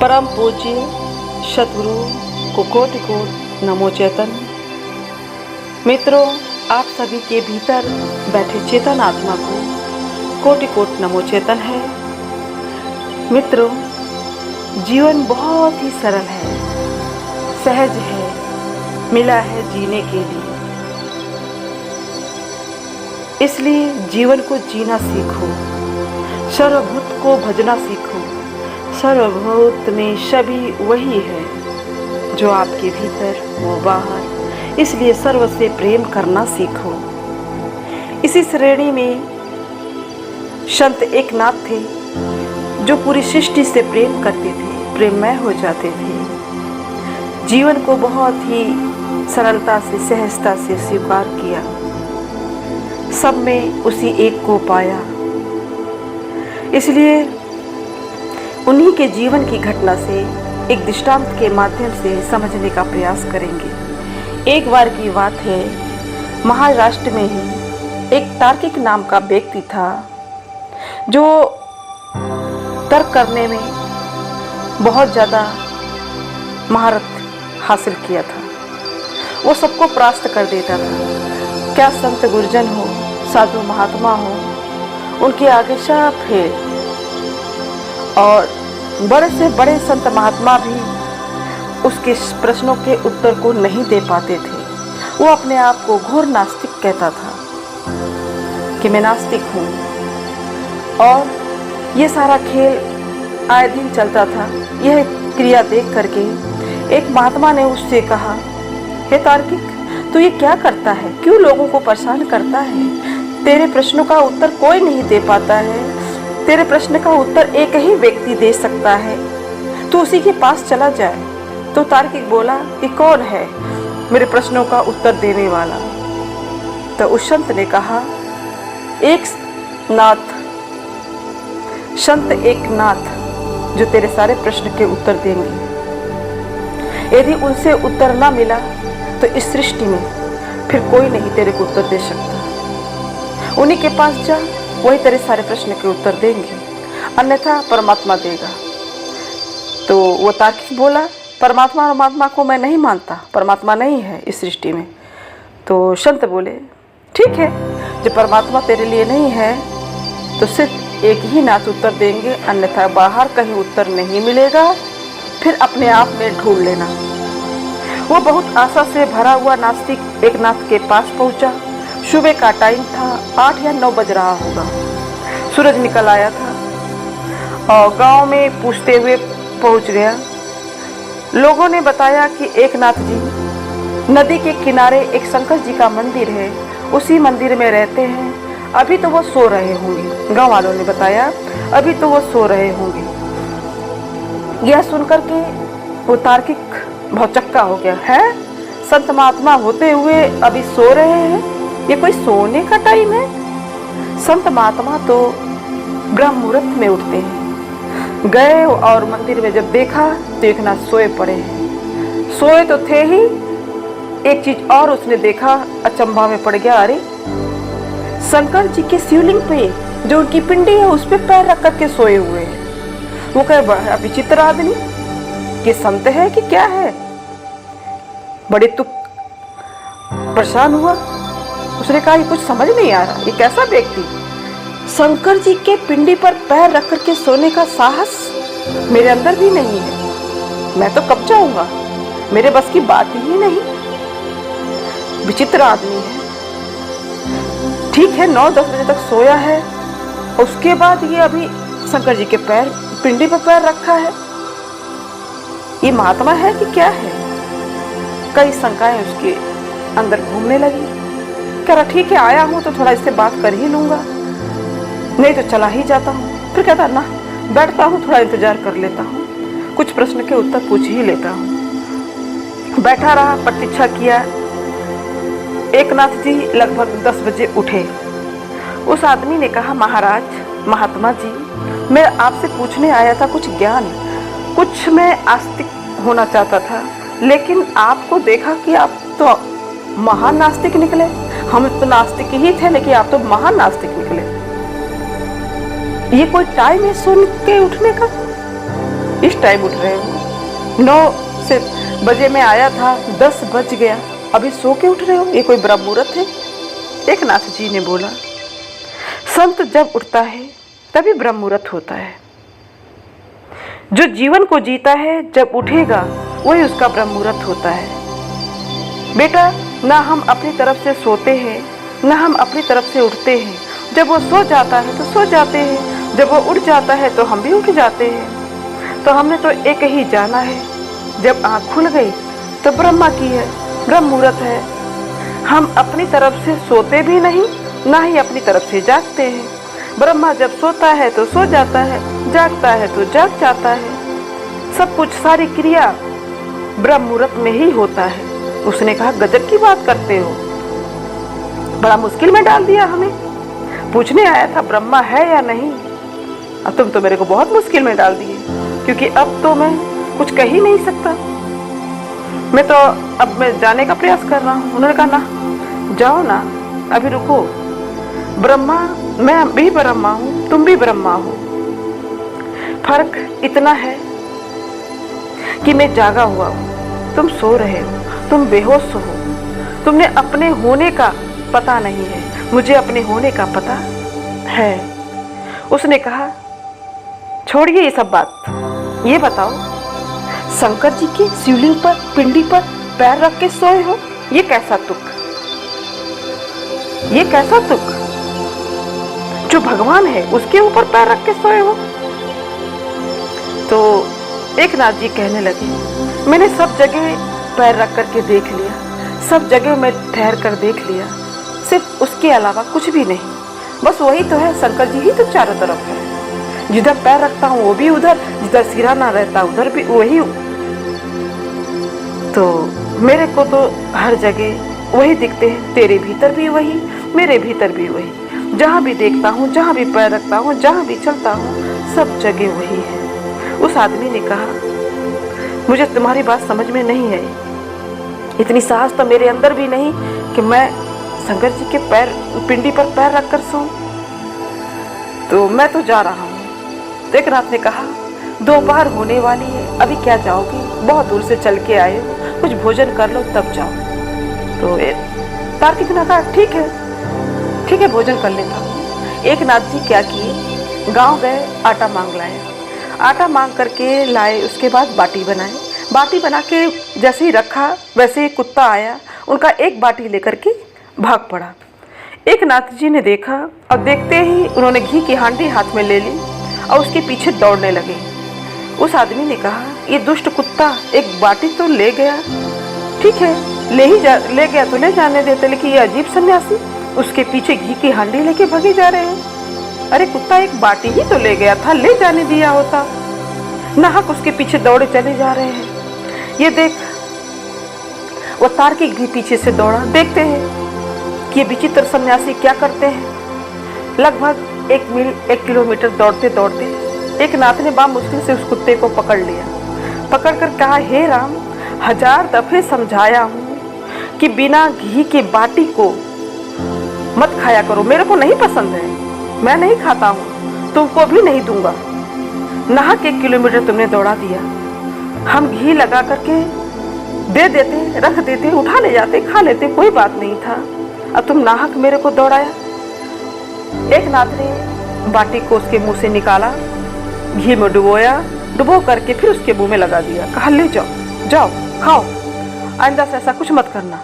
परम पूज्य सतगुरु को कोटि कोटि नमो चैतन। मित्रों, आप सभी के भीतर बैठे चेतन आत्मा को कोटि कोटि नमो चैतन है। मित्रों, जीवन बहुत ही सरल है, सहज है, मिला है जीने के लिए। इसलिए जीवन को जीना सीखो, सर्वभूत को भजना सीखो। सर्वभूत में सभी वही है जो आपके भीतर वो बाहर, इसलिए सर्व से प्रेम करना सीखो। इसी श्रेणी में संत एक नाथ थे जो पूरी सृष्टि से प्रेम करते थे, प्रेममय हो जाते थे। जीवन को बहुत ही सरलता से, सहजता से स्वीकार किया, सब में उसी एक को पाया। इसलिए उन्हीं के जीवन की घटना से एक दृष्टांत के माध्यम से समझने का प्रयास करेंगे। एक बार की बात है, महाराष्ट्र में ही एक तार्किक नाम का व्यक्ति था जो तर्क करने में बहुत ज़्यादा महारत हासिल किया था। वो सबको परास्त कर देता था। क्या संत गुरुजन हो, साधु महात्मा हो, उनके आगे सब फेल। और बड़े से बड़े संत महात्मा भी उसके प्रश्नों के उत्तर को नहीं दे पाते थे। वो अपने आप को घोर नास्तिक कहता था कि मैं नास्तिक हूँ। और ये सारा खेल आए दिन चलता था। यह क्रिया देख करके एक महात्मा ने उससे कहा, हे तार्किक, तू ये क्या करता है? क्यों लोगों को परेशान करता है? तेरे प्रश्नों का उत्तर कोई नहीं दे पाता है। तेरे प्रश्न का उत्तर एक ही व्यक्ति दे सकता है, तू उसी के पास चला जाए। तो तार्किक बोला कि कौन है मेरे प्रश्नों का उत्तर देने वाला? तो उस संत ने कहा, एक नाथ, संत एक नाथ जो तेरे सारे प्रश्न के उत्तर देंगे। यदि उनसे उत्तर ना मिला तो इस सृष्टि में फिर कोई नहीं तेरे को उत्तर दे सकता। उन्हीं के पास जा, वही तेरे सारे प्रश्न के उत्तर देंगे, अन्यथा परमात्मा देगा। तो वो तार्किक बोला, परमात्मा को मैं नहीं मानता, परमात्मा नहीं है इस सृष्टि में। तो संत बोले, ठीक है, जब परमात्मा तेरे लिए नहीं है तो सिर्फ एक ही नाथ उत्तर देंगे, अन्यथा बाहर कहीं उत्तर नहीं मिलेगा, फिर अपने आप में ढूंढ लेना। वो बहुत आशा से भरा हुआ नास्तिक एक नाथ के पास पहुंचा। सुबह का टाइम था, 8 या 9 बज रहा होगा। सूरज निकल आया था और गांव में पूछते हुए पहुंच गया। लोगों ने बताया कि एक नाथ जी नदी के किनारे एक शंकर जी का मंदिर है, उसी मंदिर में रहते हैं। अभी तो वो सो रहे होंगे। गांव वालों ने बताया, अभी तो वो सो रहे होंगे। यह सुनकर के वो तार्किक भौचक्का हो गया। है, संत महात्मा होते हुए अभी सो रहे हैं? ये कोई सोने का टाइम है? संत महात्मा तो ब्रह्म मुहूर्त में उठते हैं। गए और मंदिर में जब देखा तो एक नाथ सोए पड़े हैं। सोए तो थे ही, एक चीज और उसने देखा, अचंभा में पड़ गया। अरे, शंकर जी के शिवलिंग पे जो उनकी पिंडी है उस पे पैर रख करके सोए हुए हैं। वो कहे, बड़ा विचित्र आदमी, ये संत है कि क्या है? बड़े तुक परेशान हुआ। उसने कहा, ये कुछ समझ नहीं आ रहा, ये कैसा व्यक्ति? शंकर जी के पिंडी पर पैर रख करके सोने का साहस मेरे अंदर भी नहीं है। मैं तो कब जाऊंगा, मेरे बस की बात ही नहीं। विचित्र आदमी है। ठीक है, 9-10 बजे तक सोया है, उसके बाद ये अभी शंकर जी के पिंडी पर पैर रखा है। ये महात्मा है कि क्या है? कई शंकाएं उसके अंदर घूमने लगी। कह रहा, ठीक है, आया हूँ तो थोड़ा इससे बात कर ही लूंगा, नहीं तो चला ही जाता हूँ। फिर कहता, ना, बैठता हूँ, थोड़ा इंतजार कर लेता हूँ, कुछ प्रश्न के उत्तर पूछ ही लेता हूँ। बैठा रहा, प्रतीक्षा किया। एक नाथ जी लगभग 10 बजे उठे। उस आदमी ने कहा, महाराज, महात्मा जी, मैं आपसे पूछने आया था कुछ ज्ञान, कुछ मैं आस्तिक होना चाहता था, लेकिन आपको देखा कि आप तो महान नास्तिक निकले। हम तो नास्तिक ही थे, लेकिन आप तो महान नास्तिक निकले। ये कोई टाइम है सुन के उठने का? इस टाइम उठ रहे हो? 9 से बजे मैं आया था, 10 बज गया, अभी सो के उठ रहे हो? ये कोई ब्रह्म मुहूर्त है? एक नाथ जी ने बोला, संत जब उठता है तभी ब्रह्म मुहूर्त होता है। जो जीवन को जीता है जब उठेगा वही उसका ब्रह्म मुहूर्त होता है। बेटा, ना हम अपनी तरफ से सोते हैं, ना हम अपनी तरफ से उठते हैं। जब वो सो जाता है तो सो जाते हैं, जब वो उठ जाता है तो हम भी उठ जाते हैं। तो हमने तो एक ही जाना है, जब आँख खुल गई तो ब्रह्मा की है, ब्रह्म मुहूर्त है। हम अपनी तरफ से सोते भी नहीं, ना ही अपनी तरफ से जागते हैं। ब्रह्मा जब सोता है तो सो जाता है, जागता है तो जाग जाता है। सब कुछ, सारी क्रिया ब्रह्म मुहूर्त में ही होता है। उसने कहा, गजब की बात करते हो, बड़ा मुश्किल में डाल दिया हमें। पूछने आया था ब्रह्मा है या नहीं, अब तुम तो मेरे को बहुत मुश्किल में डाल दिए, क्योंकि अब तो मैं कुछ कह ही नहीं सकता। मैं जाने का प्रयास कर रहा हूँ। उन्होंने कहा, ना जाओ ना, अभी रुको। ब्रह्मा, मैं भी ब्रह्मा हूँ, तुम भी ब्रह्मा हो। फर्क इतना है कि मैं जागा हुआ हूँ, तुम सो रहे हो, तुम बेहोश हो। तुमने अपने होने का पता नहीं है, मुझे अपने होने का पता है। उसने कहा, छोड़िए ये सब बात, ये बताओ, शंकर जी के शिवलिंग पर, पिंडी पर पैर रख के सोए हो, ये कैसा तुक? ये कैसा तुक? जो भगवान है उसके ऊपर पैर रख के सोए हो? तो एक नाथ जी कहने लगे, मैंने सब जगह पैर रख करके देख लिया, सब जगह मैं ठहर कर देख लिया, सिर्फ उसके अलावा कुछ भी नहीं। बस वही तो है, शंकर जी ही तो चारों तरफ है। जिधर पैर रखता हूँ वो भी उधर, जिधर सिरा ना रहता उधर भी वही। तो मेरे को तो हर जगह वही दिखते हैं, तेरे भीतर भी वही, मेरे भीतर भी वही। जहाँ भी देखता हूँ, जहाँ भी पैर रखता हूँ, जहाँ भी चलता हूँ, सब जगह वही है। उस आदमी ने कहा, मुझे तुम्हारी बात समझ में नहीं आई। इतनी साहस तो मेरे अंदर भी नहीं कि मैं शंकर जी के पिंडी पर पैर रखकर सोऊं। तो मैं तो जा रहा हूँ। तो एक नाथ ने कहा, दोपहर होने वाली है, अभी क्या जाओगे? बहुत दूर से चल के आए हो, कुछ भोजन कर लो तब जाओ। तो तार्किक ने कहा, ठीक है, भोजन कर लेता हूँ। एक नाथ जी क्या किए, गांव गए, आटा मांग लाए। आटा मांग करके लाए, उसके बाद बाटी बनाए। बाटी बना के जैसे ही रखा, वैसे ही कुत्ता आया, उनका एक बाटी लेकर के भाग पड़ा। एक नाथ जी ने देखा, और देखते ही उन्होंने घी की हांडी हाथ में ले ली और उसके पीछे दौड़ने लगे। उस आदमी ने कहा, ये दुष्ट कुत्ता एक बाटी तो ले गया, ठीक है, ले गया तो ले जाने देते, लेकिन ये अजीब सन्यासी उसके पीछे घी की हांडी लेके भागे जा रहे हैं। अरे कुत्ता, एक बाटी ही तो ले गया था, ले जाने दिया होता, नाहक उसके पीछे दौड़े चले जा रहे हैं। ये देख, वो तार्किक भी पीछे से दौड़ा। देखते हैं कि ये विचित्र सन्यासी क्या करते हैं। लगभग 1 मील 1 किलोमीटर दौड़ते दौड़ते एक नाथ ने बड़ा मुश्किल से उस कुत्ते को पकड़ लिया। पकड़ कर कहा, हे राम, 1000 दफे समझाया हूँ कि बिना घी के बाटी को मत खाया करो, मेरे को नहीं पसंद है, मैं नहीं खाता हूँ, तुमको भी नहीं दूंगा। नाहक 1 किलोमीटर तुमने दौड़ा दिया। हम घी लगा करके दे देते, रख देते, उठा ले जाते, खा लेते, कोई बात नहीं था। अब तुम नाहक मेरे को दौड़ाया। एक नाथ ने बाटी को उसके मुंह से निकाला, घी में डुबो करके फिर उसके मुंह में लगा दिया। कहा, ले जाओ, जाओ खाओ, आइंदा से ऐसा कुछ मत करना,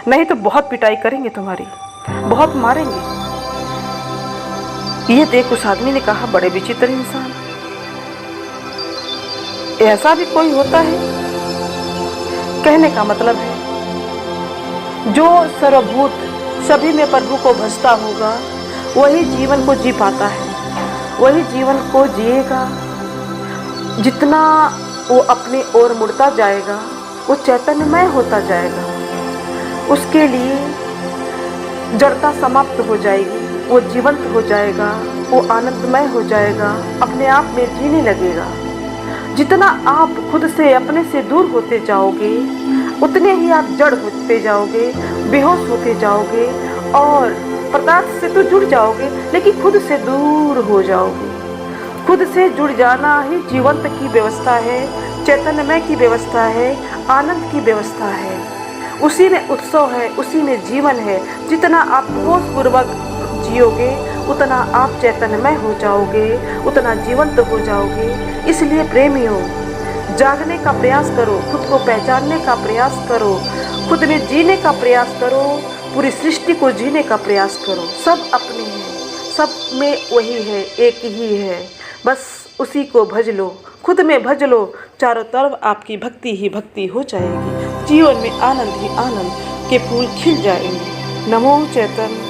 नहीं तो बहुत पिटाई करेंगे तुम्हारी, बहुत मारेंगे। ये देख उस आदमी ने कहा, बड़े विचित्र इंसान, ऐसा भी कोई होता है? कहने का मतलब है, जो सर्वभूत सभी में प्रभु को भजता होगा वही जीवन को जी पाता है, वही जीवन को जिएगा। जितना वो अपनी ओर मुड़ता जाएगा वो चैतन्यमय होता जाएगा, उसके लिए जड़ता समाप्त हो जाएगी, वो जीवंत हो जाएगा, वो आनंदमय हो जाएगा, अपने आप में जीने लगेगा। जितना आप खुद से, अपने से दूर होते जाओगे उतने ही आप जड़ होते जाओगे, बेहोश होते जाओगे और पदार्थ से तो जुड़ जाओगे लेकिन खुद से दूर हो जाओगे। खुद से जुड़ जाना ही जीवंत की व्यवस्था है, चैतन्यमय की व्यवस्था है, आनंद की व्यवस्था है। उसी में उत्सव है, उसी में जीवन है। जितना आप होशपूर्वक जियोगे उतना आप चैतन्यमय हो जाओगे, उतना जीवंत हो जाओगे। इसलिए प्रेमियों, जागने का प्रयास करो, खुद को पहचानने का प्रयास करो, खुद में जीने का प्रयास करो, पूरी सृष्टि को जीने का प्रयास करो। सब अपने हैं, सब में वही है, एक ही है। बस उसी को भज लो, खुद में भज लो, चारों तरफ आपकी भक्ति ही भक्ति हो जाएगी। जीवन में आनंद ही आनंद के फूल खिल जाएंगे। नमो चैतन्य।